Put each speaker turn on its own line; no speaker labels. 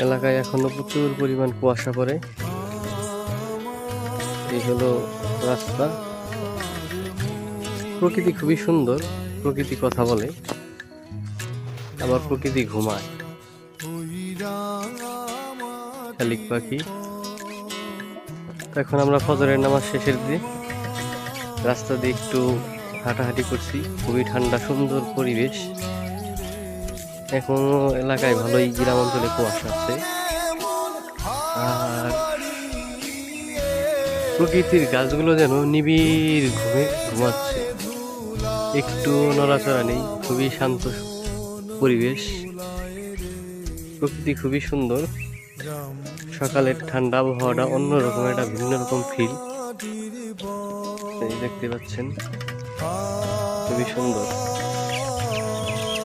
এলাকায় এখনো প্রচুর পরিমাণ কুয়াশা পড়ে। এই হলো রাস্তা। প্রকৃতি খুবই সুন্দর, প্রকৃতি কথা বলে, আবার প্রকৃতি ঘুমায়। শালিক পাখি। এখন আমরা ফজরের নামাজ শেষের দিয়ে রাস্তা দিয়ে একটু হাঁটাহাঁটি করছি। খুবই ঠান্ডা সুন্দর পরিবেশ। এখনো এলাকায় ভালোই গ্রাম অঞ্চলে কুয়াশা আছে। আর প্রকৃতির গাছগুলো যেন নিবিড় ঘুমাচ্ছে, একটু নড়াচড়া নেই। খুবই শান্ত পরিবেশ, প্রকৃতি খুবই সুন্দর। সকালের ঠান্ডা আবহাওয়াটা অন্যরকম, একটা ভিন্ন রকম ফিল দেখতে পাচ্ছেন, খুবই সুন্দর।